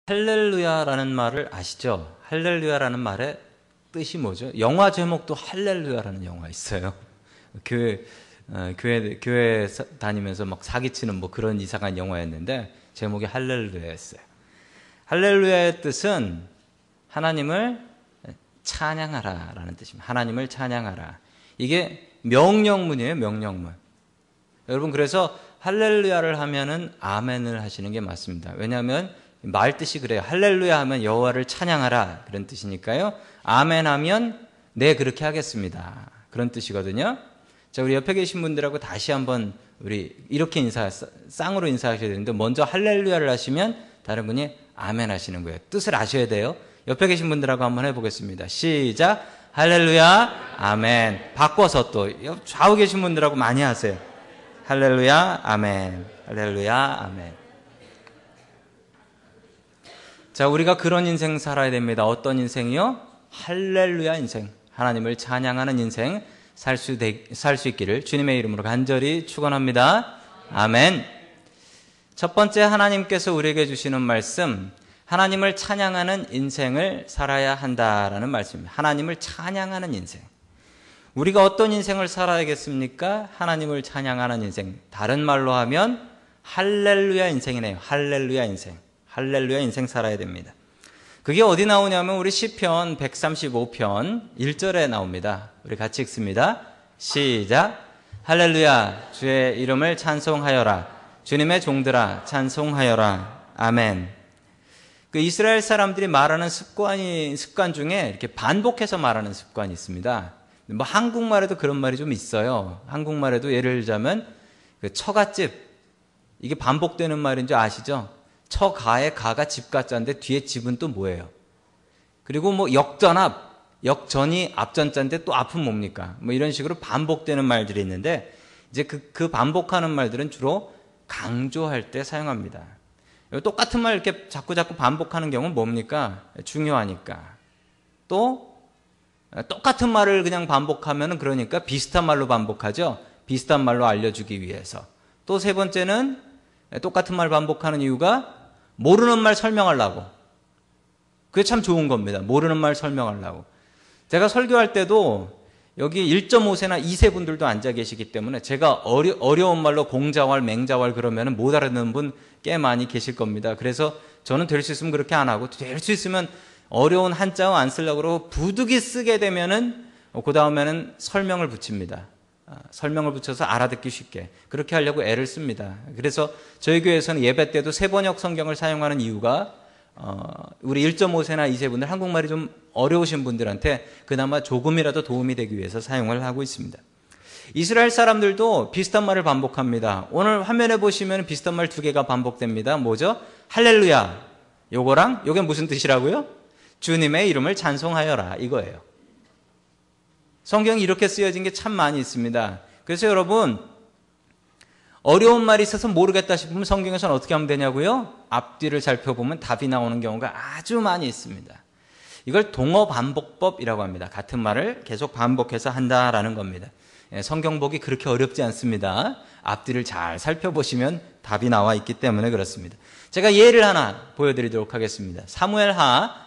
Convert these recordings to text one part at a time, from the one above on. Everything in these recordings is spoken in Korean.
할렐루야라는 말을 아시죠? 할렐루야라는 말의 뜻이 뭐죠? 영화 제목도 할렐루야라는 영화 있어요. 교회 다니면서 막 사기치는 뭐 그런 이상한 영화였는데 제목이 할렐루야였어요. 할렐루야의 뜻은 하나님을 찬양하라라는 뜻입니다. 하나님을 찬양하라. 이게 명령문이에요, 명령문. 여러분, 그래서 할렐루야를 하면은 아멘을 하시는 게 맞습니다. 왜냐하면 말 뜻이 그래요. 할렐루야 하면 여호와를 찬양하라, 그런 뜻이니까요. 아멘 하면 네, 그렇게 하겠습니다, 그런 뜻이거든요. 자, 우리 옆에 계신 분들하고 다시 한번 우리 이렇게 쌍으로 인사하셔야 되는데, 먼저 할렐루야를 하시면 다른 분이 아멘 하시는 거예요. 뜻을 아셔야 돼요. 옆에 계신 분들하고 한번 해보겠습니다. 시작. 할렐루야, 아멘. 바꿔서 또 좌우 계신 분들하고 많이 하세요. 할렐루야, 아멘. 할렐루야, 아멘. 자, 우리가 그런 인생 살아야 됩니다. 어떤 인생이요? 할렐루야 인생. 하나님을 찬양하는 인생 살 수 있기를 주님의 이름으로 간절히 축원합니다. 아멘. 첫 번째, 하나님께서 우리에게 주시는 말씀, 하나님을 찬양하는 인생을 살아야 한다라는 말씀입니다. 하나님을 찬양하는 인생. 우리가 어떤 인생을 살아야겠습니까? 하나님을 찬양하는 인생. 다른 말로 하면 할렐루야 인생이네요. 할렐루야 인생. 할렐루야 인생 살아야 됩니다. 그게 어디 나오냐면 우리 시편 135편 1절에 나옵니다. 우리 같이 읽습니다. 시작. 할렐루야, 주의 이름을 찬송하여라. 주님의 종들아 찬송하여라. 아멘. 그 이스라엘 사람들이 말하는 습관 중에 이렇게 반복해서 말하는 습관이 있습니다. 뭐 한국말에도 그런 말이 좀 있어요. 한국말에도 예를 들자면 그 처갓집, 이게 반복되는 말인 줄 아시죠? 처가의 가가 집가자인데 뒤에 집은 또 뭐예요? 그리고 뭐 역전이 앞전자인데 또 앞은 뭡니까? 뭐 이런 식으로 반복되는 말들이 있는데, 이제 그 반복하는 말들은 주로 강조할 때 사용합니다. 똑같은 말 이렇게 자꾸 반복하는 경우는 뭡니까? 중요하니까. 또 똑같은 말을 그냥 반복하면은 그러니까 비슷한 말로 반복하죠. 비슷한 말로 알려주기 위해서. 또 세 번째는 똑같은 말 반복하는 이유가 모르는 말 설명하려고. 그게 참 좋은 겁니다. 모르는 말 설명하려고. 제가 설교할 때도 여기 1.5세나 2세 분들도 앉아 계시기 때문에 제가 어려운 말로 공자왈, 맹자왈 그러면 못 알아듣는 분 꽤 많이 계실 겁니다. 그래서 저는 될 수 있으면 그렇게 안 하고, 될 수 있으면 어려운 한자어 안 쓰려고 그러고 부득이 쓰게 되면은 그 다음에는 설명을 붙입니다. 설명을 붙여서 알아듣기 쉽게 그렇게 하려고 애를 씁니다. 그래서 저희 교회에서는 예배 때도 세번역 성경을 사용하는 이유가 우리 1.5세나 2세 분들, 한국말이 좀 어려우신 분들한테 그나마 조금이라도 도움이 되기 위해서 사용을 하고 있습니다. 이스라엘 사람들도 비슷한 말을 반복합니다. 오늘 화면에 보시면 비슷한 말 두 개가 반복됩니다. 뭐죠? 할렐루야, 요거랑 요게 무슨 뜻이라고요? 주님의 이름을 찬송하여라, 이거예요. 성경이 이렇게 쓰여진 게 참 많이 있습니다. 그래서 여러분, 어려운 말이 있어서 모르겠다 싶으면 성경에서는 어떻게 하면 되냐고요? 앞뒤를 살펴보면 답이 나오는 경우가 아주 많이 있습니다. 이걸 동어 반복법이라고 합니다. 같은 말을 계속 반복해서 한다라는 겁니다. 성경 보기 그렇게 어렵지 않습니다. 앞뒤를 잘 살펴보시면 답이 나와 있기 때문에 그렇습니다. 제가 예를 하나 보여드리도록 하겠습니다. 사무엘하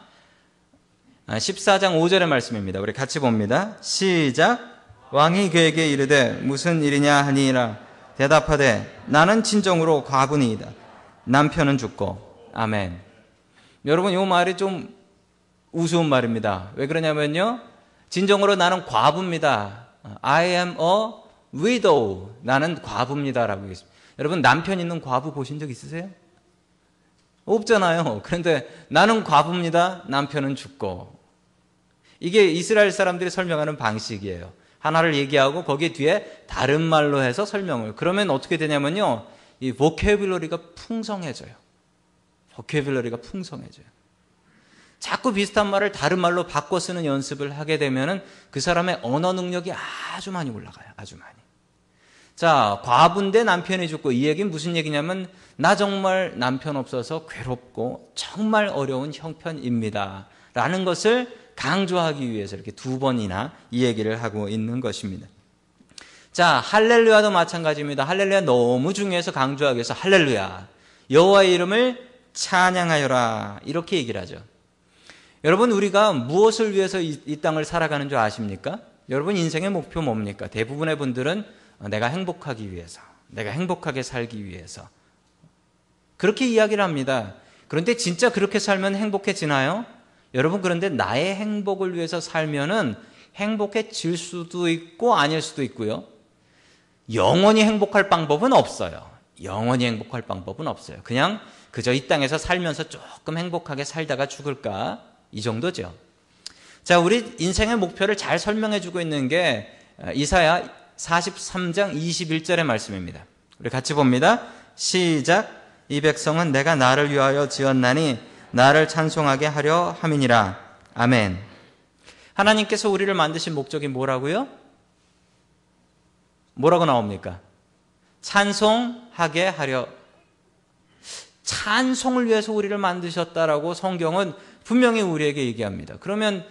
14장 5절의 말씀입니다. 우리 같이 봅니다. 시작. 왕이 그에게 이르되 무슨 일이냐 하니라. 대답하되 나는 진정으로 과부니이다. 남편은 죽고. 아멘. 여러분, 이 말이 좀 우스운 말입니다. 왜 그러냐면요, 진정으로 나는 과부입니다. I am a widow. 나는 과부입니다 라고 하겠습니다. 여러분, 남편 있는 과부 보신 적 있으세요? 없잖아요. 그런데 나는 과부입니다. 남편은 죽고. 이게 이스라엘 사람들이 설명하는 방식이에요. 하나를 얘기하고 거기에 뒤에 다른 말로 해서 설명을. 그러면 어떻게 되냐면요, 이 보캐뷸러리가 풍성해져요. 보캐뷸러리가 풍성해져요. 자꾸 비슷한 말을 다른 말로 바꿔 쓰는 연습을 하게 되면은 그 사람의 언어 능력이 아주 많이 올라가요. 아주 많이. 자, 과부인데 남편이 죽고, 이 얘기는 무슨 얘기냐면 나 정말 남편 없어서 괴롭고 정말 어려운 형편입니다 라는 것을 강조하기 위해서 이렇게 두 번이나 이 얘기를 하고 있는 것입니다. 자, 할렐루야도 마찬가지입니다. 할렐루야 너무 중요해서 강조하기 위해서 할렐루야, 여호와의 이름을 찬양하여라. 이렇게 얘기를 하죠. 여러분, 우리가 무엇을 위해서 이 땅을 살아가는 줄 아십니까? 여러분, 인생의 목표 뭡니까? 대부분의 분들은 내가 행복하기 위해서, 내가 행복하게 살기 위해서 그렇게 이야기를 합니다. 그런데 진짜 그렇게 살면 행복해지나요? 여러분, 그런데 나의 행복을 위해서 살면은 행복해질 수도 있고 아닐 수도 있고요. 영원히 행복할 방법은 없어요. 영원히 행복할 방법은 없어요. 그냥 그저 이 땅에서 살면서 조금 행복하게 살다가 죽을까? 이 정도죠. 자, 우리 인생의 목표를 잘 설명해 주고 있는 게 이사야 43장 21절의 말씀입니다. 우리 같이 봅니다. 시작. 이 백성은 내가 나를 위하여 지었나니 나를 찬송하게 하려 함이니라. 아멘. 하나님께서 우리를 만드신 목적이 뭐라고요? 뭐라고 나옵니까? 찬송하게 하려. 찬송을 위해서 우리를 만드셨다라고 성경은 분명히 우리에게 얘기합니다. 그러면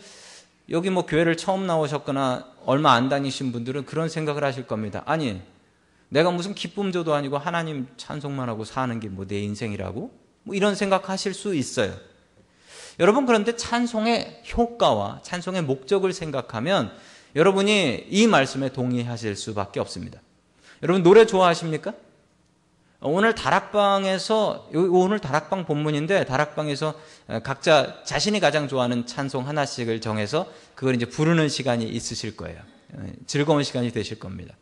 여기 뭐 교회를 처음 나오셨거나 얼마 안 다니신 분들은 그런 생각을 하실 겁니다. 아니, 내가 무슨 기쁨조도 아니고 하나님 찬송만 하고 사는 게 뭐 내 인생이라고? 뭐 이런 생각하실 수 있어요. 여러분, 그런데 찬송의 효과와 찬송의 목적을 생각하면 여러분이 이 말씀에 동의하실 수밖에 없습니다. 여러분, 노래 좋아하십니까? 오늘 다락방에서, 오늘 다락방 본문인데 다락방에서 각자 자신이 가장 좋아하는 찬송 하나씩을 정해서 그걸 이제 부르는 시간이 있으실 거예요. 즐거운 시간이 되실 겁니다.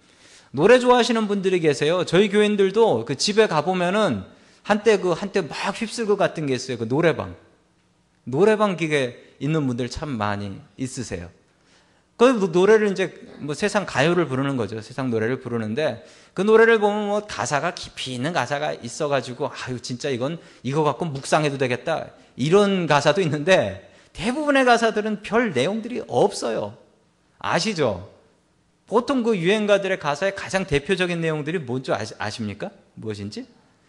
노래 좋아하시는 분들이 계세요. 저희 교인들도 그 집에 가보면은 한때 막 휩쓸고 갔던 게 있어요. 그 노래방 기계 있는 분들 참 많이 있으세요. 그 노래를 이제 뭐 세상 가요를 부르는 거죠. 세상 노래를 부르는데 그 노래를 보면 뭐 가사가 깊이 있는 가사가 있어가지고 아유 진짜 이거 갖고 묵상해도 되겠다 이런 가사도 있는데 대부분의 가사들은 별 내용들이 없어요. 아시죠? 보통 그 유행가들의 가사의 가장 대표적인 내용들이 뭔지 아십니까? 무엇인지?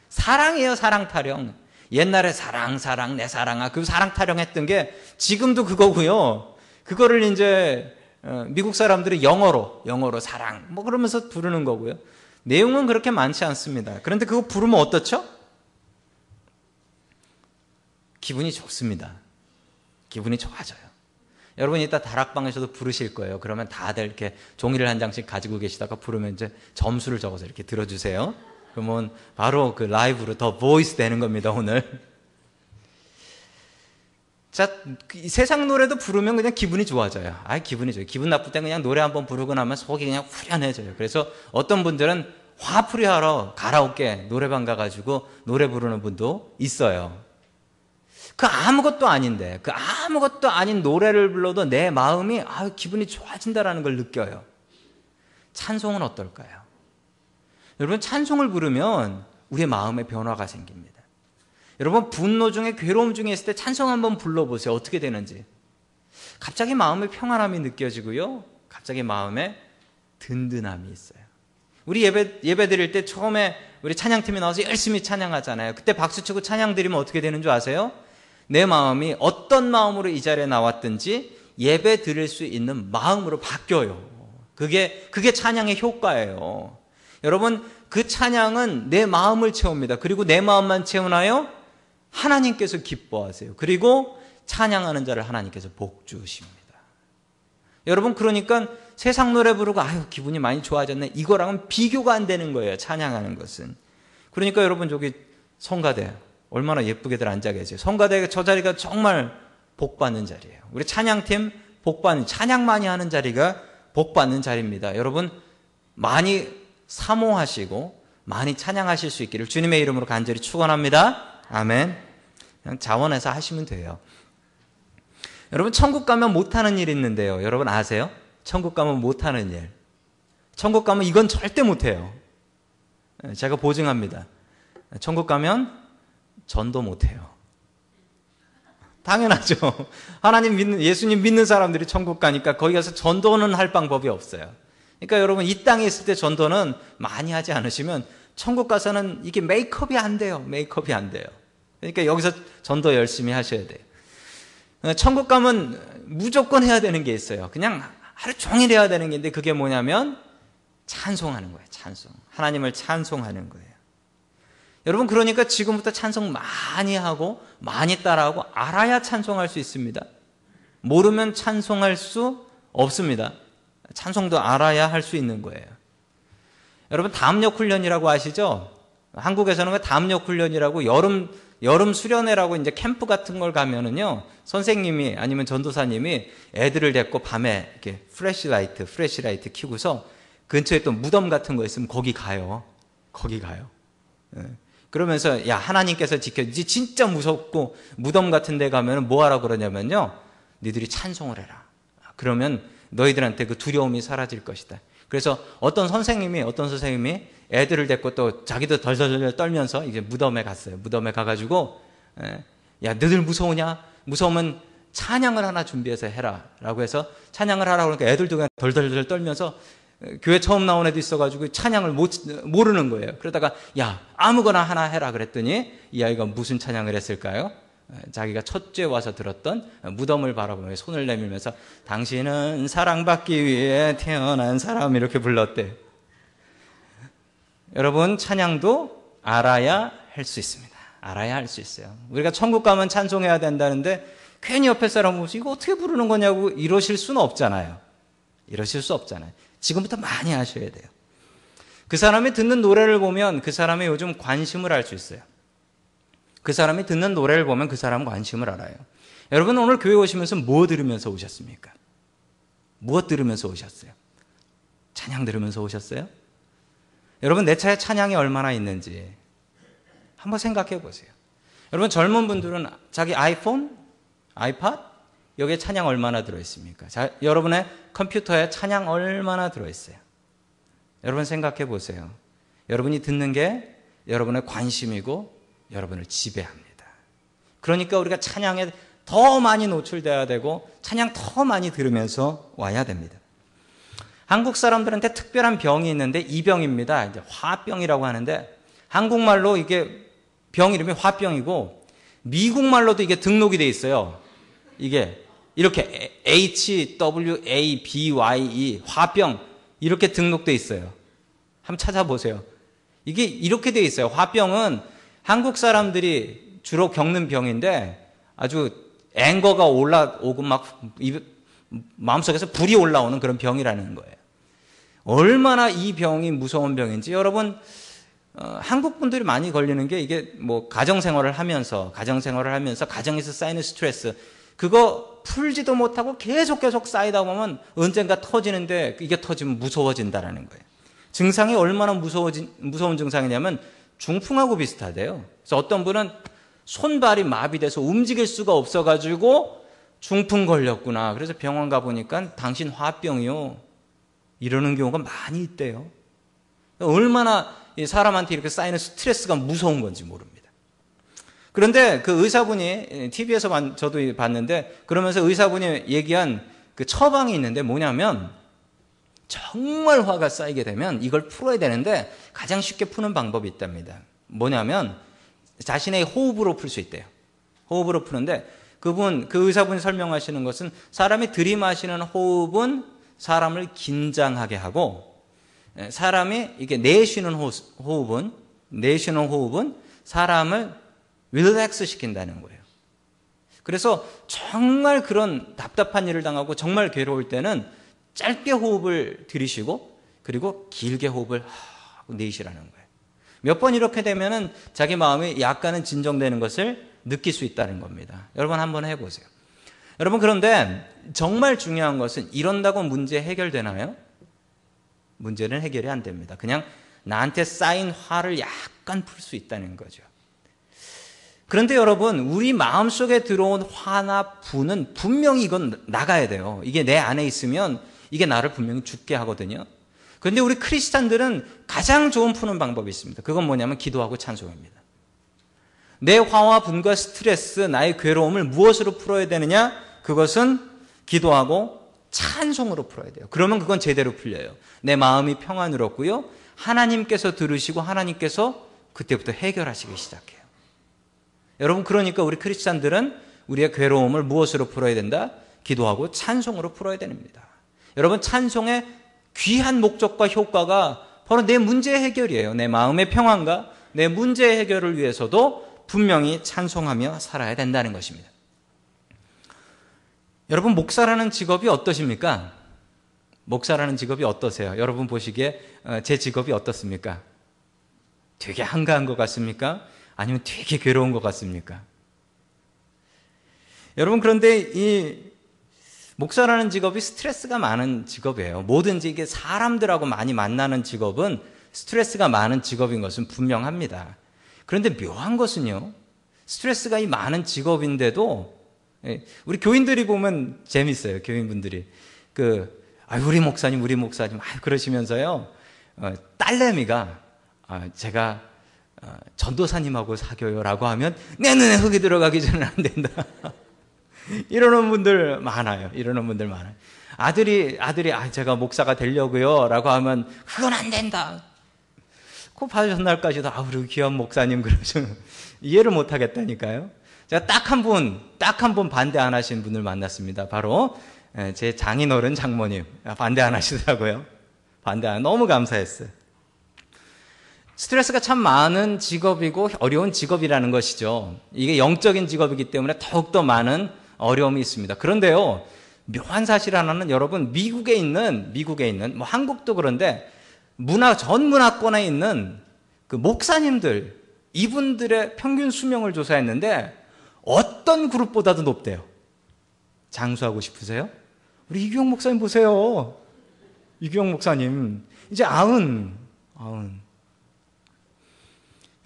사랑이에요. 사랑 타령. 옛날에 사랑 내 사랑아 그 사랑 타령했던 게 지금도 그거고요. 그거를 이제 미국 사람들이 영어로 사랑 뭐 그러면서 부르는 거고요. 내용은 그렇게 많지 않습니다. 그런데 그거 부르면 어떻죠? 기분이 좋습니다. 기분이 좋아져요. 여러분 이따 다락방에서도 부르실 거예요. 그러면 다들 이렇게 종이를 한 장씩 가지고 계시다가 부르면 이제 점수를 적어서 이렇게 들어주세요. 그러면 바로 그 라이브로 더 보이스 되는 겁니다, 오늘. 자, 세상 노래도 부르면 그냥 기분이 좋아져요. 기분이 좋아요. 기분 나쁠 때 그냥 노래 한번 부르고 나면 속이 그냥 후련해져요. 그래서 어떤 분들은 화풀이 하러 가라오케 노래방 가가지고 노래 부르는 분도 있어요. 그 아무것도 아닌데, 그 아무것도 아닌 노래를 불러도 내 마음이 기분이 좋아진다라는 걸 느껴요. 찬송은 어떨까요? 여러분, 찬송을 부르면 우리의 마음에 변화가 생깁니다. 여러분, 분노 중에 괴로움 중에 있을 때 찬송 한번 불러보세요. 어떻게 되는지. 갑자기 마음의 평안함이 느껴지고요. 갑자기 마음에 든든함이 있어요. 우리 예배 드릴 때 처음에 우리 찬양팀이 나와서 열심히 찬양하잖아요. 그때 박수치고 찬양 드리면 어떻게 되는 줄 아세요? 내 마음이 어떤 마음으로 이 자리에 나왔든지 예배 드릴 수 있는 마음으로 바뀌어요. 그게 찬양의 효과예요. 여러분, 그 찬양은 내 마음을 채웁니다. 그리고 내 마음만 채우나요? 하나님께서 기뻐하세요. 그리고 찬양하는 자를 하나님께서 복 주십니다. 여러분, 그러니까 세상 노래 부르고 기분이 많이 좋아졌네 이거랑은 비교가 안 되는 거예요. 찬양하는 것은. 그러니까 여러분, 저기 성가대 얼마나 예쁘게들 앉아 계세요. 성가대 저 자리가 정말 복받는 자리예요. 우리 찬양팀 찬양 많이 하는 자리가 복받는 자리입니다. 여러분, 많이 사모하시고 많이 찬양하실 수 있기를 주님의 이름으로 간절히 축원합니다. 아멘. 그냥 자원해서 하시면 돼요. 여러분, 천국 가면 못하는 일이 있는데요. 여러분 아세요? 천국 가면 못하는 일. 천국 가면 이건 절대 못해요. 제가 보증합니다. 천국 가면 전도 못해요. 당연하죠. 예수님 믿는 사람들이 천국 가니까 거기 가서 전도는 할 방법이 없어요. 그러니까 여러분, 이 땅에 있을 때 전도는 많이 하지 않으시면 천국 가서는 이게 메이크업이 안 돼요. 메이크업이 안 돼요. 그러니까 여기서 전도 열심히 하셔야 돼요. 천국 가면 무조건 해야 되는 게 있어요. 그냥 하루 종일 해야 되는 게 있는데 그게 뭐냐면 찬송하는 거예요. 찬송. 하나님을 찬송하는 거예요. 여러분, 그러니까 지금부터 찬송 많이 하고 많이 따라하고 알아야 찬송할 수 있습니다. 모르면 찬송할 수 없습니다. 찬송도 알아야 할 수 있는 거예요. 여러분, 담력 훈련이라고 아시죠? 한국에서는 그 담력 훈련이라고 여름 수련회라고 이제 캠프 같은 걸 가면은요, 선생님이 아니면 전도사님이 애들을 데리고 밤에 이렇게 프레시라이트 켜고서 근처에 또 무덤 같은 거 있으면 거기 가요. 예. 그러면서 야, 하나님께서 지켜주지, 진짜 무섭고 무덤 같은 데 가면 뭐 하라고 그러냐면요, 너희들이 찬송을 해라. 그러면 너희들한테 그 두려움이 사라질 것이다. 그래서 어떤 선생님이 애들을 데리고 또 자기도 덜덜덜 떨면서 이제 무덤에 갔어요. 무덤에 가가지고 야, 너희들 무서우냐? 무서우면 찬양을 하나 준비해서 해라 라고 해서 찬양을 하라고 그러니까 애들도 그냥 덜덜덜 떨면서, 교회 처음 나온 애도 있어가지고 찬양을 모르는 거예요. 그러다가 야, 아무거나 하나 해라 그랬더니 이 아이가 무슨 찬양을 했을까요? 자기가 첫째 와서 들었던 무덤을 바라보며 손을 내밀면서 당신은 사랑받기 위해 태어난 사람, 이렇게 불렀대요. 여러분, 찬양도 알아야 할 수 있습니다. 알아야 할 수 있어요. 우리가 천국 가면 찬송해야 된다는데 괜히 옆에 사람 보면서 이거 어떻게 부르는 거냐고 이러실 수는 없잖아요. 이러실 수 없잖아요. 지금부터 많이 하셔야 돼요. 그 사람이 듣는 노래를 보면 그 사람의 요즘 관심을 알 수 있어요. 그 사람이 듣는 노래를 보면 그 사람 관심을 알아요. 여러분, 오늘 교회 오시면서 뭐 들으면서 오셨습니까? 무엇 들으면서 오셨어요? 찬양 들으면서 오셨어요? 여러분, 내 차에 찬양이 얼마나 있는지 한번 생각해 보세요. 여러분, 젊은 분들은 자기 아이폰, 아이팟, 여기에 찬양 얼마나 들어있습니까? 여러분의 컴퓨터에 찬양 얼마나 들어있어요? 여러분 생각해 보세요. 여러분이 듣는 게 여러분의 관심이고 여러분을 지배합니다. 그러니까 우리가 찬양에 더 많이 노출돼야 되고 찬양 더 많이 들으면서 와야 됩니다. 한국 사람들한테 특별한 병이 있는데 이 병입니다. 이제 화병이라고 하는데, 한국말로 이게 병 이름이 화병이고 미국 말로도 이게 등록이 돼 있어요. 이게 이렇게 HWABYE, 화병, 이렇게 등록돼 있어요. 한번 찾아보세요. 이게 이렇게 돼 있어요. 화병은 한국 사람들이 주로 겪는 병인데 아주 앵거가 올라오고 막 마음속에서 불이 올라오는 그런 병이라는 거예요. 얼마나 이 병이 무서운 병인지 여러분, 한국 분들이 많이 걸리는 게 이게 뭐 가정생활을 하면서 가정에서 쌓이는 스트레스, 그거 풀지도 못하고 계속 쌓이다 보면 언젠가 터지는데 이게 터지면 무서워진다라는 거예요. 증상이 얼마나 무서운 증상이냐면 중풍하고 비슷하대요. 그래서 어떤 분은 손발이 마비돼서 움직일 수가 없어가지고 중풍 걸렸구나. 그래서 병원 가보니까 당신 화병이요, 이러는 경우가 많이 있대요. 얼마나 사람한테 이렇게 쌓이는 스트레스가 무서운 건지 모릅니다. 그런데 그 의사분이 TV에서 저도 봤는데, 그러면서 의사분이 얘기한 그 처방이 있는데 뭐냐면, 정말 화가 쌓이게 되면 이걸 풀어야 되는데 가장 쉽게 푸는 방법이 있답니다. 뭐냐면 자신의 호흡으로 풀 수 있대요. 호흡으로 푸는데 그 의사분이 설명하시는 것은 사람이 들이마시는 호흡은 사람을 긴장하게 하고, 사람이 이게 내쉬는 호흡은 사람을 릴렉스 시킨다는 거예요. 그래서 정말 그런 답답한 일을 당하고 정말 괴로울 때는 짧게 호흡을 들이쉬고 그리고 길게 호흡을 하고 내쉬라는 거예요. 몇 번 이렇게 되면은 자기 마음이 약간은 진정되는 것을 느낄 수 있다는 겁니다. 여러분 한번 해보세요. 여러분, 그런데 정말 중요한 것은 이런다고 문제 해결되나요? 문제는 해결이 안 됩니다. 그냥 나한테 쌓인 화를 약간 풀 수 있다는 거죠. 그런데 여러분, 우리 마음속에 들어온 화나 분은 분명히 이건 나가야 돼요. 이게 내 안에 있으면 이게 나를 분명히 죽게 하거든요. 그런데 우리 크리스찬들은 가장 좋은 푸는 방법이 있습니다. 그건 뭐냐면 기도하고 찬송입니다. 내 화와 분과 스트레스, 나의 괴로움을 무엇으로 풀어야 되느냐? 그것은 기도하고 찬송으로 풀어야 돼요. 그러면 그건 제대로 풀려요. 내 마음이 평안을 얻고요, 하나님께서 들으시고 하나님께서 그때부터 해결하시기 시작해요. 여러분, 그러니까 우리 크리스찬들은 우리의 괴로움을 무엇으로 풀어야 된다? 기도하고 찬송으로 풀어야 됩니다. 여러분, 찬송의 귀한 목적과 효과가 바로 내 문제 해결이에요. 내 마음의 평안과 내 문제 해결을 위해서도 분명히 찬송하며 살아야 된다는 것입니다. 여러분, 목사라는 직업이 어떠십니까? 목사라는 직업이 어떠세요? 여러분 보시기에 제 직업이 어떻습니까? 되게 한가한 것 같습니까? 아니면 되게 괴로운 것 같습니까? 여러분, 그런데 이 목사라는 직업이 스트레스가 많은 직업이에요. 뭐든지 이게 사람들하고 많이 만나는 직업은 스트레스가 많은 직업인 것은 분명합니다. 그런데 묘한 것은요, 스트레스가 이 많은 직업인데도 우리 교인들이 보면 재밌어요. 교인분들이 우리 목사님 그러시면서요, 딸내미가 제가 전도사님하고 사귀어요라고 하면 내 눈에 흙이 들어가기 전에 안 된다. 이러는 분들 많아요. 아들이 제가 목사가 되려고요라고 하면 그건 안 된다. 그 바로 전날까지도 우리 귀한 목사님 그러죠. 이해를 못 하겠다니까요. 제가 딱 한 분 반대 안 하신 분을 만났습니다. 바로 제 장인어른 장모님 반대 안 하시더라고요. 너무 감사했어요. 스트레스가 참 많은 직업이고 어려운 직업이라는 것이죠. 이게 영적인 직업이기 때문에 더욱더 많은 어려움이 있습니다. 그런데요, 묘한 사실 하나는 여러분, 미국에 있는 뭐 한국도 그런데 전 문화권에 있는 그 목사님들, 이분들의 평균 수명을 조사했는데 어떤 그룹보다도 높대요. 장수하고 싶으세요? 우리 이규영 목사님 보세요. 이규영 목사님 이제 90.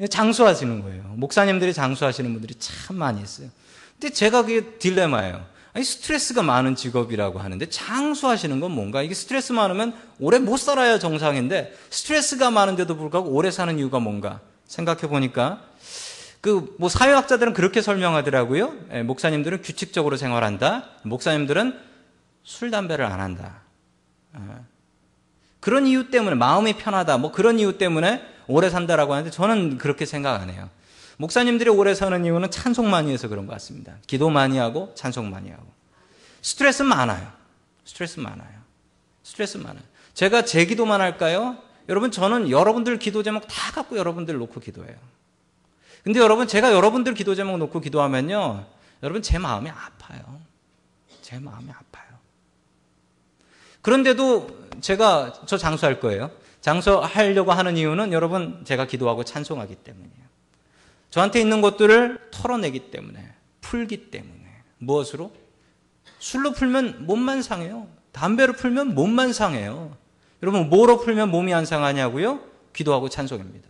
장수하시는 거예요. 목사님들이 장수하시는 분들이 참 많이 있어요. 근데 제가 그게 딜레마예요. 스트레스가 많은 직업이라고 하는데 장수하시는 건 뭔가? 이게 스트레스 많으면 오래 못 살아야 정상인데 스트레스가 많은데도 불구하고 오래 사는 이유가 뭔가? 생각해 보니까 사회학자들은 그렇게 설명하더라고요. 목사님들은 규칙적으로 생활한다. 목사님들은 술, 담배를 안 한다. 그런 이유 때문에 마음이 편하다. 그런 이유 때문에 오래 산다라고 하는데 저는 그렇게 생각 안 해요. 목사님들이 오래 사는 이유는 찬송 많이 해서 그런 것 같습니다. 기도 많이 하고 찬송 많이 하고. 스트레스 많아요. 제가 제 기도만 할까요? 여러분, 저는 여러분들 기도 제목 다 갖고 여러분들 놓고 기도해요. 근데 여러분, 제가 여러분들 기도 제목 놓고 기도하면요, 여러분 제 마음이 아파요. 그런데도 저 장수할 거예요. 장수하려고 하는 이유는 여러분, 제가 기도하고 찬송하기 때문이에요. 저한테 있는 것들을 털어내기 때문에, 풀기 때문에. 무엇으로? 술로 풀면 몸만 상해요. 담배로 풀면 몸만 상해요. 여러분, 뭐로 풀면 몸이 안 상하냐고요? 기도하고 찬송입니다.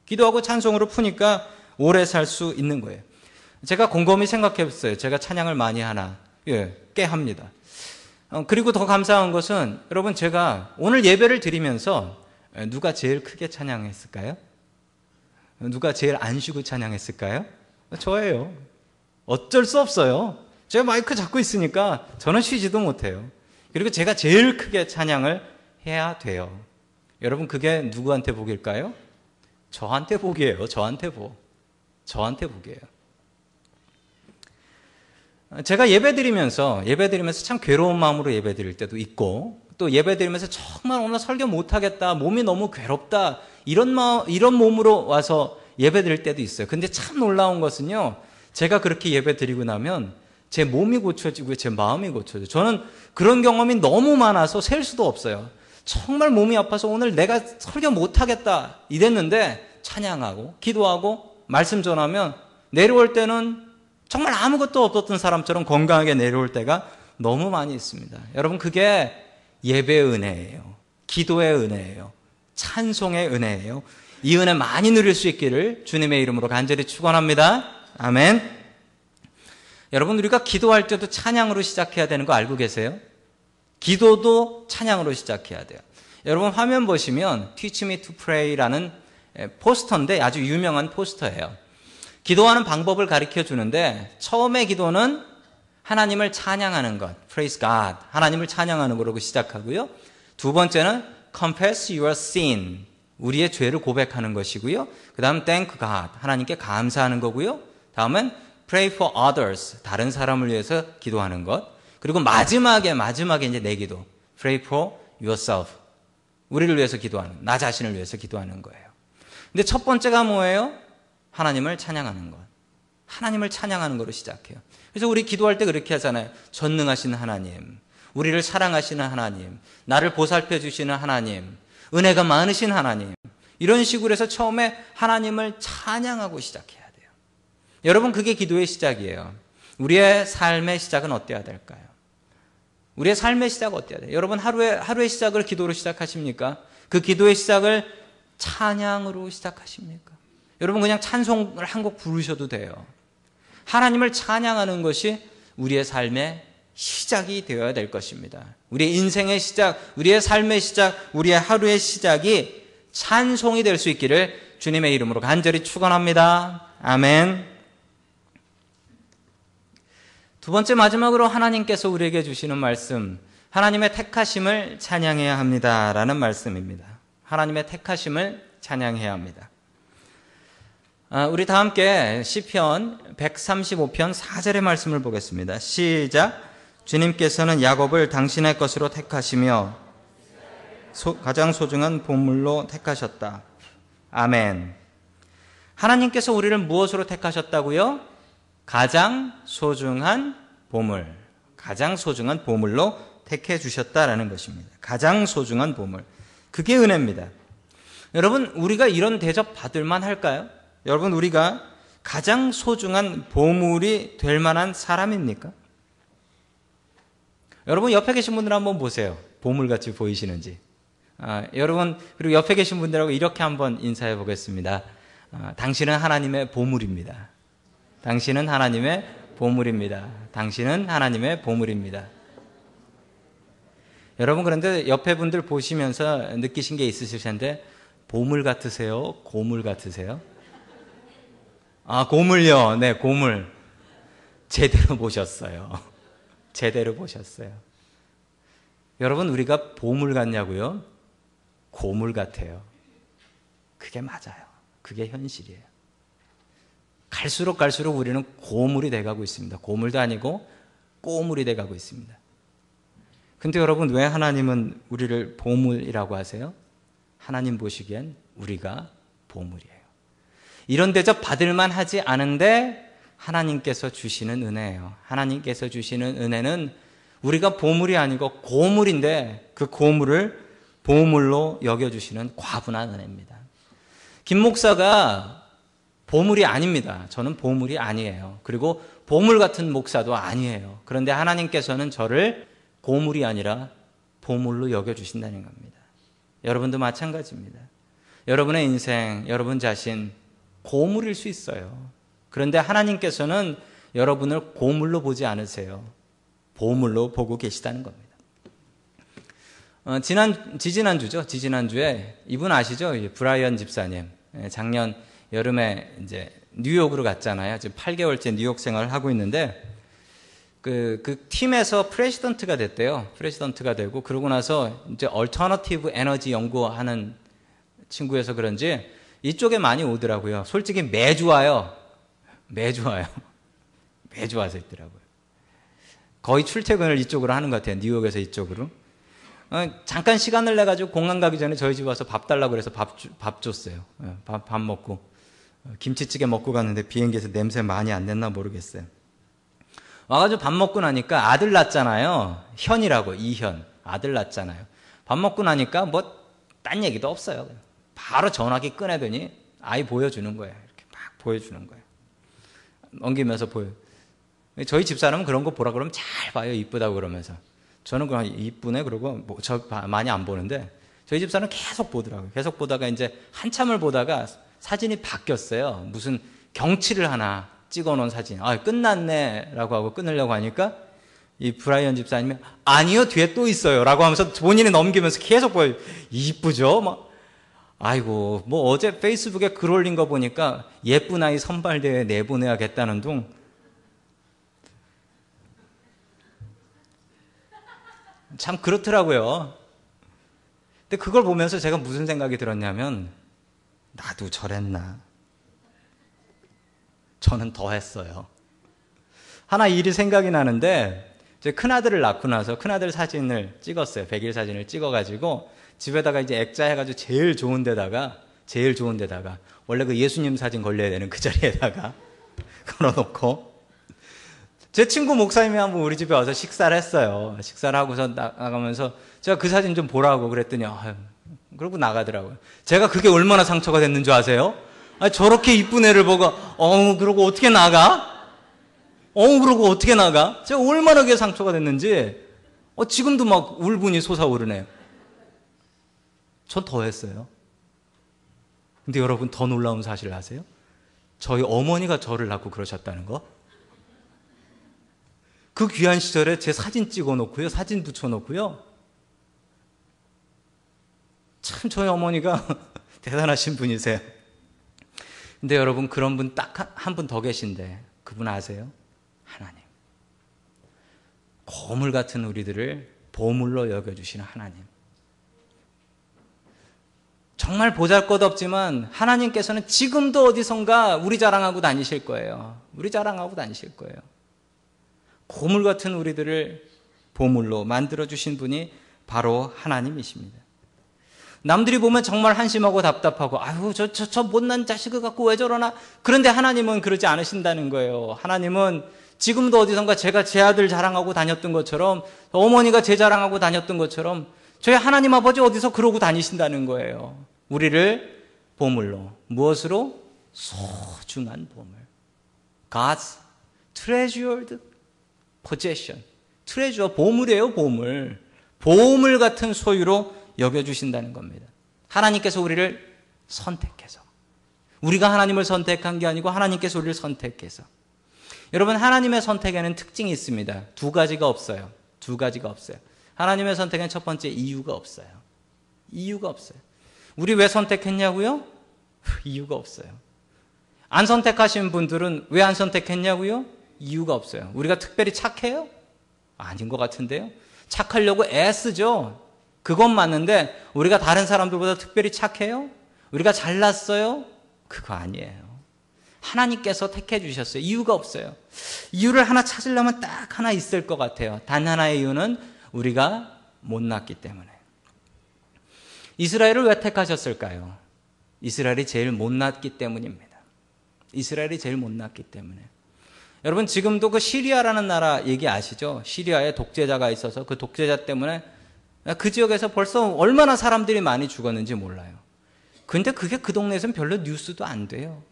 기도하고 찬송으로 푸니까 오래 살 수 있는 거예요. 제가 곰곰이 생각해 봤어요. 제가 찬양을 많이 하나? 꽤 합니다. 그리고 더 감사한 것은 여러분, 제가 오늘 예배를 드리면서 누가 제일 크게 찬양했을까요? 누가 제일 안 쉬고 찬양했을까요? 저예요. 어쩔 수 없어요. 제가 마이크 잡고 있으니까 저는 쉬지도 못해요. 그리고 제가 제일 크게 찬양을 해야 돼요. 여러분, 그게 누구한테 복일까요? 저한테 복이에요. 저한테 복이에요. 제가 예배드리면서 참 괴로운 마음으로 예배드릴 때도 있고, 또 예배드리면서 정말 오늘 설교 못하겠다, 몸이 너무 괴롭다, 이런 몸으로 와서 예배드릴 때도 있어요. 근데 참 놀라운 것은요, 제가 그렇게 예배드리고 나면 제 몸이 고쳐지고 제 마음이 고쳐져요. 저는 그런 경험이 너무 많아서 셀 수도 없어요. 정말 몸이 아파서 오늘 내가 설교 못하겠다 이랬는데 찬양하고 기도하고 말씀 전하면 내려올 때는 정말 아무것도 없었던 사람처럼 건강하게 내려올 때가 너무 많이 있습니다. 여러분, 그게 예배의 은혜예요. 기도의 은혜예요. 찬송의 은혜예요. 이 은혜 많이 누릴 수 있기를 주님의 이름으로 간절히 축원합니다. 아멘. 여러분, 우리가 기도할 때도 찬양으로 시작해야 되는 거 알고 계세요? 기도도 찬양으로 시작해야 돼요. 여러분, 화면 보시면 Teach me to pray라는 포스터인데 아주 유명한 포스터예요. 기도하는 방법을 가르쳐 주는데 처음에 기도는 하나님을 찬양하는 것, praise God, 하나님을 찬양하는 거라고 시작하고요. 두 번째는 confess your sin, 우리의 죄를 고백하는 것이고요. 그 다음 thank God, 하나님께 감사하는 거고요. 다음은 pray for others, 다른 사람을 위해서 기도하는 것. 그리고 마지막에 이제 내 기도, pray for yourself, 우리를 위해서 기도하는, 나 자신을 위해서 기도하는 거예요. 근데 첫 번째가 뭐예요? 하나님을 찬양하는 것. 하나님을 찬양하는 거로 시작해요. 그래서 우리 기도할 때 그렇게 하잖아요. 전능하신 하나님, 우리를 사랑하시는 하나님, 나를 보살펴 주시는 하나님, 은혜가 많으신 하나님. 이런 식으로 해서 처음에 하나님을 찬양하고 시작해야 돼요. 여러분, 그게 기도의 시작이에요. 우리의 삶의 시작은 어때야 될까요? 우리의 삶의 시작은 어때야 돼요? 여러분, 하루의 시작을 기도로 시작하십니까? 그 기도의 시작을 찬양으로 시작하십니까? 여러분, 그냥 찬송을 한 곡 부르셔도 돼요. 하나님을 찬양하는 것이 우리의 삶의 시작이 되어야 될 것입니다. 우리의 인생의 시작, 우리의 삶의 시작, 우리의 하루의 시작이 찬송이 될 수 있기를 주님의 이름으로 간절히 축원합니다. 아멘. 두 번째, 마지막으로 하나님께서 우리에게 주시는 말씀, 하나님의 택하심을 찬양해야 합니다라는 말씀입니다. 하나님의 택하심을 찬양해야 합니다. 우리 다 함께 시편 135편 4절의 말씀을 보겠습니다. 시작. 주님께서는 야곱을 당신의 것으로 택하시며 가장 소중한 보물로 택하셨다. 아멘. 하나님께서 우리를 무엇으로 택하셨다고요? 가장 소중한 보물, 가장 소중한 보물로 택해 주셨다라는 것입니다. 가장 소중한 보물. 그게 은혜입니다. 여러분, 우리가 이런 대접 받을 만 할까요? 여러분, 우리가 가장 소중한 보물이 될 만한 사람입니까? 여러분, 옆에 계신 분들 한번 보세요. 보물같이 보이시는지. 여러분, 그리고 옆에 계신 분들하고 이렇게 한번 인사해 보겠습니다. 당신은 하나님의 보물입니다. 당신은 하나님의 보물입니다. 당신은 하나님의 보물입니다. 여러분, 그런데 옆에 분들 보시면서 느끼신 게 있으실 텐데, 보물 같으세요? 고물 같으세요? 고물요. 네, 고물. 제대로 보셨어요. 제대로 보셨어요. 여러분, 우리가 보물 같냐고요? 고물 같아요. 그게 맞아요. 그게 현실이에요. 갈수록 우리는 고물이 돼가고 있습니다. 고물도 아니고 꼬물이 돼가고 있습니다. 근데 여러분, 왜 하나님은 우리를 보물이라고 하세요? 하나님 보시기엔 우리가 보물이에요. 이런 대접 받을만 하지 않은데 하나님께서 주시는 은혜예요. 하나님께서 주시는 은혜는 우리가 보물이 아니고 고물인데 그 고물을 보물로 여겨주시는 과분한 은혜입니다. 김 목사가 보물이 아닙니다. 저는 보물이 아니에요. 그리고 보물 같은 목사도 아니에요. 그런데 하나님께서는 저를 고물이 아니라 보물로 여겨주신다는 겁니다. 여러분도 마찬가지입니다. 여러분의 인생, 여러분 자신 고물일 수 있어요. 그런데 하나님께서는 여러분을 고물로 보지 않으세요. 보물로 보고 계시다는 겁니다. 지지난주에 이분 아시죠? 브라이언 집사님. 작년 여름에 이제 뉴욕으로 갔잖아요. 지금 8개월째 뉴욕 생활을 하고 있는데 그 팀에서 프레시던트가 됐대요. 프레시던트가 되고 그러고 나서 이제 얼터너티브 에너지 연구하는 친구여서 그런지 이쪽에 많이 오더라고요. 솔직히 매주 와요. 매주 와서 있더라고요. 거의 출퇴근을 이쪽으로 하는 것 같아요. 뉴욕에서 이쪽으로. 잠깐 시간을 내가지고 공항 가기 전에 저희 집 와서 밥 달라고 그래서 밥 줬어요. 밥 먹고 김치찌개 먹고 갔는데 비행기에서 냄새 많이 안 냈나 모르겠어요. 와가지고 밥 먹고 나니까 아들 낳았잖아요. 현이라고, 이현. 아들 낳았잖아요. 밥 먹고 나니까 뭐 딴 얘기도 없어요. 바로 전화기 꺼내더니 아이 보여주는 거예요. 이렇게 막 보여주는 거예요. 넘기면서 보여. 저희 집사람은 그런 거 보라 그러면 잘 봐요. 이쁘다고 그러면서. 저는 그냥 이쁘네 그러고 저 많이 안 보는데 저희 집사람은 계속 보더라고요. 계속 보다가 이제 한참을 보다가 사진이 바뀌었어요. 무슨 경치를 하나 찍어놓은 사진. 끝났네 라고 하고 끊으려고 하니까 이 브라이언 집사님이 아니요 뒤에 또 있어요 라고 하면서 본인이 넘기면서 계속 보여요. 이쁘죠? 아이고 뭐 어제 페이스북에 글 올린 거 보니까 예쁜 아이 선발대회 내보내야겠다는 둥. 참 그렇더라고요. 근데 그걸 보면서 제가 무슨 생각이 들었냐면 나도 저랬나. 저는 더 했어요. 하나 일이 생각이 나는데 제 큰아들을 낳고 나서 큰아들 사진을 찍었어요. 100일 사진을 찍어가지고 집에다가 이제 액자 해가지고 제일 좋은 데다가 제일 좋은 데다가, 원래 그 예수님 사진 걸려야 되는 그 자리에다가 걸어놓고, 제 친구 목사님이 한번 우리 집에 와서 식사를 했어요. 식사를 하고서 나가면서 제가 그 사진 좀 보라고 그랬더니 그러고 나가더라고요. 제가 그게 얼마나 상처가 됐는 줄 아세요? 아니, 저렇게 이쁜 애를 보고 그러고 어떻게 나가? 그러고 어떻게 나가? 제가 얼마나 그게 상처가 됐는지 지금도 막 울분이 솟아오르네요. 전 더 했어요. 근데 여러분, 더 놀라운 사실을 아세요? 저희 어머니가 저를 낳고 그러셨다는 거. 그 귀한 시절에 제 사진 찍어놓고요, 사진 붙여놓고요. 참 저희 어머니가 대단하신 분이세요. 근데 여러분, 그런 분 딱 한 분 더 계신데 그분 아세요? 하나님. 거물 같은 우리들을 보물로 여겨주시는 하나님. 정말 보잘것없지만 하나님께서는 지금도 어디선가 우리 자랑하고 다니실 거예요. 우리 자랑하고 다니실 거예요. 고물 같은 우리들을 보물로 만들어주신 분이 바로 하나님이십니다. 남들이 보면 정말 한심하고 답답하고, 저 못난 자식을 갖고 왜 저러나? 그런데 하나님은 그러지 않으신다는 거예요. 하나님은 지금도 어디선가 제가 제 아들 자랑하고 다녔던 것처럼, 어머니가 제 자랑하고 다녔던 것처럼 저희 하나님 아버지 어디서 그러고 다니신다는 거예요. 우리를 보물로, 무엇으로? 소중한 보물. God's treasured possession. 트레저, 보물이에요, 보물. 보물 같은 소유로 여겨주신다는 겁니다. 하나님께서 우리를 선택해서. 우리가 하나님을 선택한 게 아니고 하나님께서 우리를 선택해서. 여러분, 하나님의 선택에는 특징이 있습니다. 두 가지가 없어요. 하나님의 선택에는 첫 번째, 이유가 없어요. 이유가 없어요. 우리 왜 선택했냐고요? 이유가 없어요. 안 선택하신 분들은 왜 안 선택했냐고요? 이유가 없어요. 우리가 특별히 착해요? 아닌 것 같은데요. 착하려고 애쓰죠. 그건 맞는데 우리가 다른 사람들보다 특별히 착해요? 우리가 잘났어요? 그거 아니에요. 하나님께서 택해 주셨어요. 이유가 없어요. 이유를 하나 찾으려면 딱 하나 있을 것 같아요. 단 하나의 이유는 우리가 못났기 때문에. 이스라엘을 왜 택하셨을까요? 이스라엘이 제일 못났기 때문입니다. 이스라엘이 제일 못났기 때문에. 여러분, 지금도 그 시리아라는 나라 얘기 아시죠? 시리아에 독재자가 있어서 그 독재자 때문에 그 지역에서 벌써 얼마나 사람들이 많이 죽었는지 몰라요. 근데 그게 그 동네에서는 별로 뉴스도 안 돼요.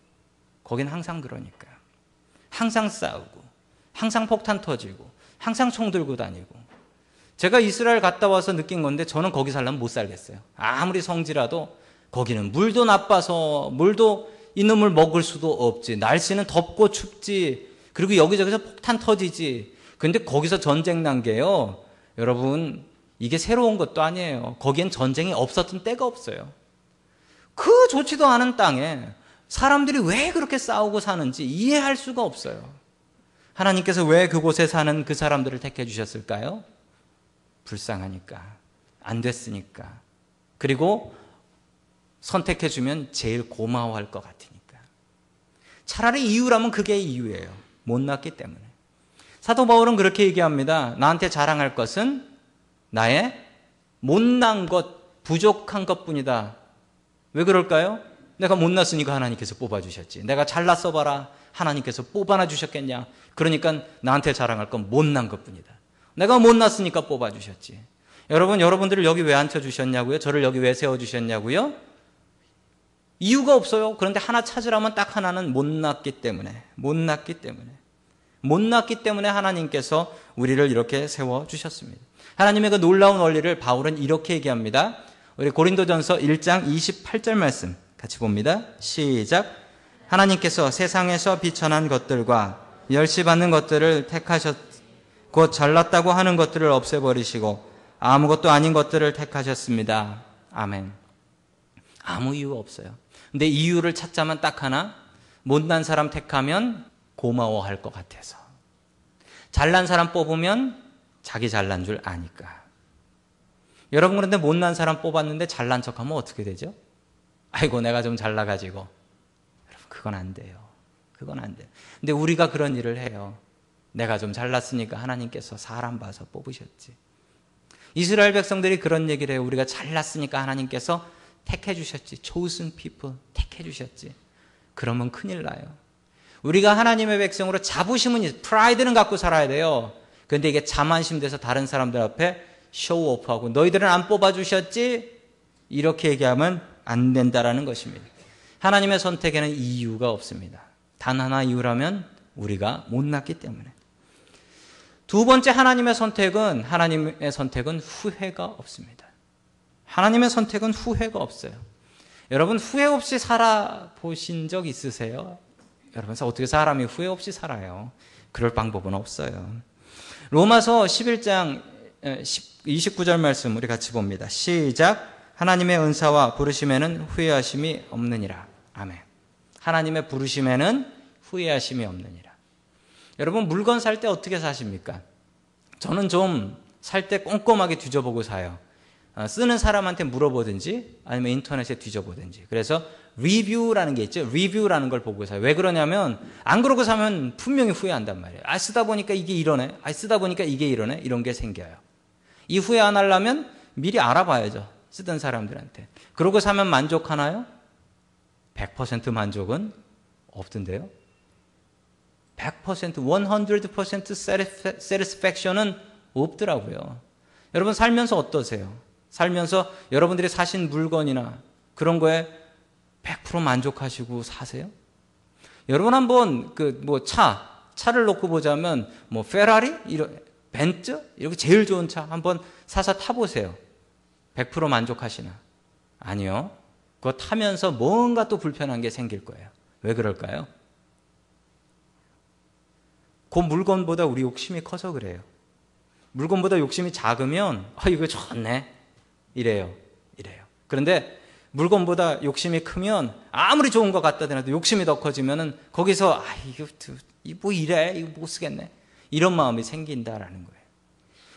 거긴 항상 그러니까요. 항상 싸우고, 항상 폭탄 터지고, 항상 총 들고 다니고. 제가 이스라엘 갔다 와서 느낀 건데 저는 거기 살려면 못 살겠어요. 아무리 성지라도 거기는 물도 나빠서 물도 있는 물 먹을 수도 없지. 날씨는 덥고 춥지. 그리고 여기저기서 폭탄 터지지. 근데 거기서 전쟁 난 게요, 여러분, 이게 새로운 것도 아니에요. 거기엔 전쟁이 없었던 때가 없어요. 그 좋지도 않은 땅에 사람들이 왜 그렇게 싸우고 사는지 이해할 수가 없어요. 하나님께서 왜 그곳에 사는 그 사람들을 택해 주셨을까요? 불쌍하니까, 안 됐으니까, 그리고 선택해 주면 제일 고마워할 것 같으니까. 차라리 이유라면 그게 이유예요. 못났기 때문에. 사도 바울은 그렇게 얘기합니다. 나한테 자랑할 것은 나의 못난 것, 부족한 것뿐이다. 왜 그럴까요? 내가 못났으니까 하나님께서 뽑아주셨지. 내가 잘났어 봐라, 하나님께서 뽑아놔 주셨겠냐. 그러니까 나한테 자랑할 건 못난 것뿐이다. 내가 못났으니까 뽑아주셨지. 여러분, 여러분들을 여기 왜 앉혀주셨냐고요? 저를 여기 왜 세워주셨냐고요? 이유가 없어요. 그런데 하나 찾으라면 딱 하나는 못났기 때문에. 못났기 때문에 하나님께서 우리를 이렇게 세워주셨습니다. 하나님의 그 놀라운 원리를 바울은 이렇게 얘기합니다. 우리 고린도전서 1장 28절 말씀 같이 봅니다. 시작. 하나님께서 세상에서 비천한 것들과 멸시받는 것들을 택하셨, 곧 잘났다고 하는 것들을 없애버리시고 아무것도 아닌 것들을 택하셨습니다. 아멘. 아무 이유가 없어요. 근데 이유를 찾자면 딱 하나, 못난 사람 택하면 고마워할 것 같아서. 잘난 사람 뽑으면 자기 잘난 줄 아니까. 여러분, 그런데 못난 사람 뽑았는데 잘난 척하면 어떻게 되죠? 아이고, 내가 좀 잘나가지고. 여러분, 그건 안 돼요. 그건 안 돼요. 근데 우리가 그런 일을 해요. 내가 좀 잘났으니까 하나님께서 사람 봐서 뽑으셨지. 이스라엘 백성들이 그런 얘기를 해요. 우리가 잘났으니까 하나님께서 택해 주셨지. chosen people, 택해 주셨지. 그러면 큰일 나요. 우리가 하나님의 백성으로 자부심은, 프라이드는 갖고 살아야 돼요. 그런데 이게 자만심 돼서 다른 사람들 앞에 쇼오프하고 너희들은 안 뽑아주셨지? 이렇게 얘기하면 안 된다라는 것입니다. 하나님의 선택에는 이유가 없습니다. 단 하나 이유라면 우리가 못났기 때문에. 두 번째 하나님의 선택은 후회가 없습니다. 하나님의 선택은 후회가 없어요. 여러분 후회 없이 살아보신 적 있으세요? 여러분 어떻게 사람이 후회 없이 살아요? 그럴 방법은 없어요. 로마서 11장 29절 말씀 우리 같이 봅니다. 시작. 하나님의 은사와 부르심에는 후회하심이 없느니라. 아멘. 하나님의 부르심에는 후회하심이 없느니라. 여러분 물건 살 때 어떻게 사십니까? 저는 좀 살 때 꼼꼼하게 뒤져보고 사요. 쓰는 사람한테 물어보든지 아니면 인터넷에 뒤져보든지. 그래서 리뷰라는 게 있죠. 리뷰라는 걸 보고 사요. 왜 그러냐면 안 그러고 사면 분명히 후회한단 말이에요. 쓰다 보니까 이게 이러네. 쓰다 보니까 이게 이러네. 이런 게 생겨요. 이 후회 안 하려면 미리 알아봐야죠. 쓰던 사람들한테. 그러고 사면 만족하나요? 100% 만족은 없던데요. 100%, 100% satisfaction은 없더라고요. 여러분 살면서 어떠세요? 살면서 여러분들이 사신 물건이나 그런 거에 100% 만족하시고 사세요? 여러분 한번 차를 놓고 보자면 페라리, 벤츠 이렇게 제일 좋은 차 한번 사서 타보세요. 100% 만족하시나? 아니요. 그거 타면서 뭔가 또 불편한 게 생길 거예요. 왜 그럴까요? 그 물건보다 우리 욕심이 커서 그래요. 물건보다 욕심이 작으면 이거 좋네 이래요. 그런데 물건보다 욕심이 크면 아무리 좋은 것 같다 하더라도 욕심이 더 커지면은 거기서 이거 뭐 이래 이거 못 쓰겠네 이런 마음이 생긴다라는 거예요.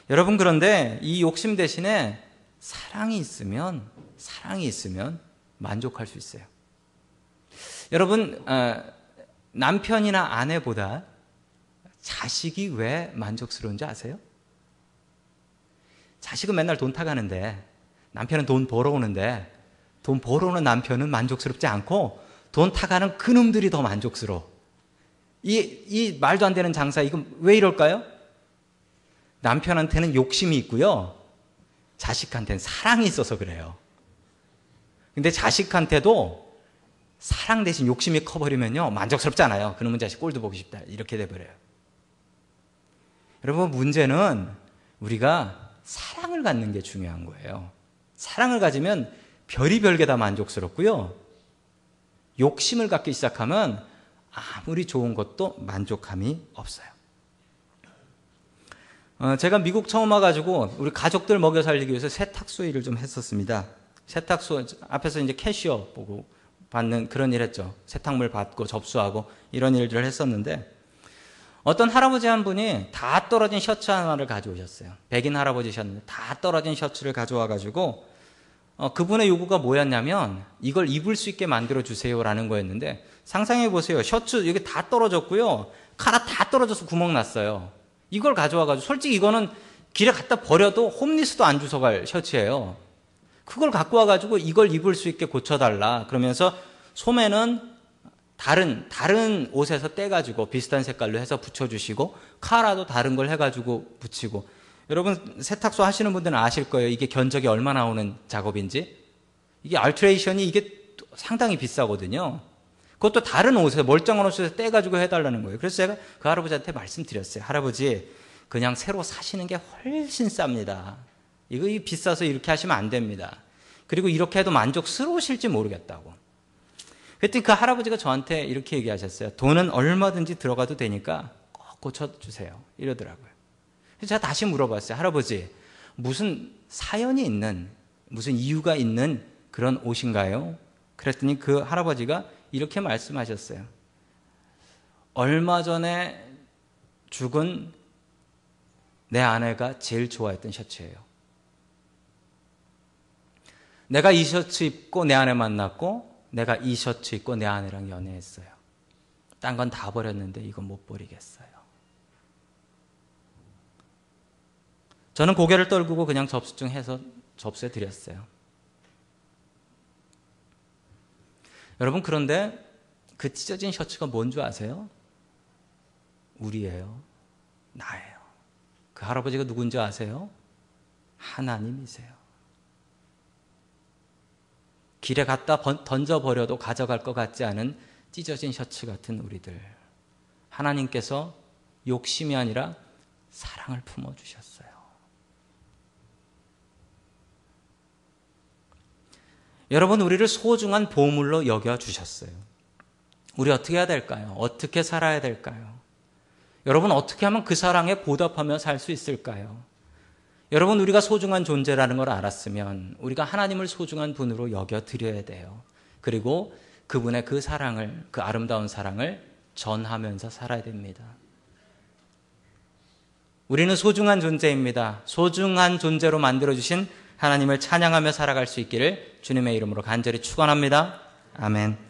여러분 그런데 이 욕심 대신에 사랑이 있으면 만족할 수 있어요. 여러분 남편이나 아내보다 자식이 왜 만족스러운지 아세요? 자식은 맨날 돈 타가는데 남편은 돈 벌어오는데 돈 벌어오는 남편은 만족스럽지 않고 돈 타가는 그놈들이 더 만족스러워. 이 말도 안 되는 장사 이건 왜 이럴까요? 남편한테는 욕심이 있고요. 자식한테는 사랑이 있어서 그래요. 근데 자식한테도 사랑 대신 욕심이 커버리면요 만족스럽지 않아요. 그놈은 자식 꼴도 보고 싶다 이렇게 돼버려요. 여러분 문제는 우리가 사랑을 갖는 게 중요한 거예요. 사랑을 가지면 별이 게 다 만족스럽고요. 욕심을 갖기 시작하면 아무리 좋은 것도 만족함이 없어요. 제가 미국 처음 와가지고 우리 가족들 먹여 살리기 위해서 세탁소 일을 좀 했었습니다. 세탁소 앞에서 이제 캐시어 보고 받는 그런 일 했죠. 세탁물 받고 접수하고 이런 일들을 했었는데 어떤 할아버지 한 분이 다 떨어진 셔츠 하나를 가져오셨어요. 백인 할아버지셨는데 다 떨어진 셔츠를 가져와가지고 그분의 요구가 뭐였냐면 이걸 입을 수 있게 만들어주세요라는 거였는데 상상해 보세요. 셔츠 여기 다 떨어졌고요. 카라 다 떨어져서 구멍 났어요. 이걸 가져와가지고 솔직히 이거는 길에 갖다 버려도 홈리스도 안 주워갈 셔츠예요. 그걸 갖고 와가지고 이걸 입을 수 있게 고쳐달라. 그러면서 소매는 다른 옷에서 떼가지고 비슷한 색깔로 해서 붙여주시고 카라도 다른 걸 해가지고 붙이고. 여러분 세탁소 하시는 분들은 아실 거예요. 이게 견적이 얼마 나오는 작업인지. 이게 알트레이션이 이게 상당히 비싸거든요. 그것도 다른 옷에서 멀쩡한 옷에서 떼가지고 해달라는 거예요. 그래서 제가 그 할아버지한테 말씀드렸어요. 할아버지 그냥 새로 사시는 게 훨씬 쌉니다. 이거 비싸서 이렇게 하시면 안 됩니다. 그리고 이렇게 해도 만족스러우실지 모르겠다고. 그랬더니 그 할아버지가 저한테 이렇게 얘기하셨어요. 돈은 얼마든지 들어가도 되니까 꼭 고쳐주세요. 이러더라고요. 그래서 제가 다시 물어봤어요. 할아버지 무슨 사연이 있는 무슨 이유가 있는 그런 옷인가요? 그랬더니 그 할아버지가 이렇게 말씀하셨어요. 얼마 전에 죽은 내 아내가 제일 좋아했던 셔츠예요. 내가 이 셔츠 입고 내 아내 만났고 내가 이 셔츠 입고 내 아내랑 연애했어요. 딴 건 다 버렸는데 이건 못 버리겠어요. 저는 고개를 떨구고 그냥 접수증 해서 접수해 드렸어요. 여러분, 그런데 그 찢어진 셔츠가 뭔 줄 아세요? 우리예요. 나예요. 그 할아버지가 누군지 아세요? 하나님이세요. 길에 갖다 던져버려도 가져갈 것 같지 않은 찢어진 셔츠 같은 우리들. 하나님께서 욕심이 아니라 사랑을 품어주셨어요. 여러분, 우리를 소중한 보물로 여겨주셨어요. 우리 어떻게 해야 될까요? 어떻게 살아야 될까요? 여러분, 어떻게 하면 그 사랑에 보답하며 살 수 있을까요? 여러분, 우리가 소중한 존재라는 걸 알았으면 우리가 하나님을 소중한 분으로 여겨드려야 돼요. 그리고 그분의 그 사랑을, 그 아름다운 사랑을 전하면서 살아야 됩니다. 우리는 소중한 존재입니다. 소중한 존재로 만들어주신 하나님을 찬양하며 살아갈 수 있기를 주님의 이름으로 간절히 축원합니다. 아멘.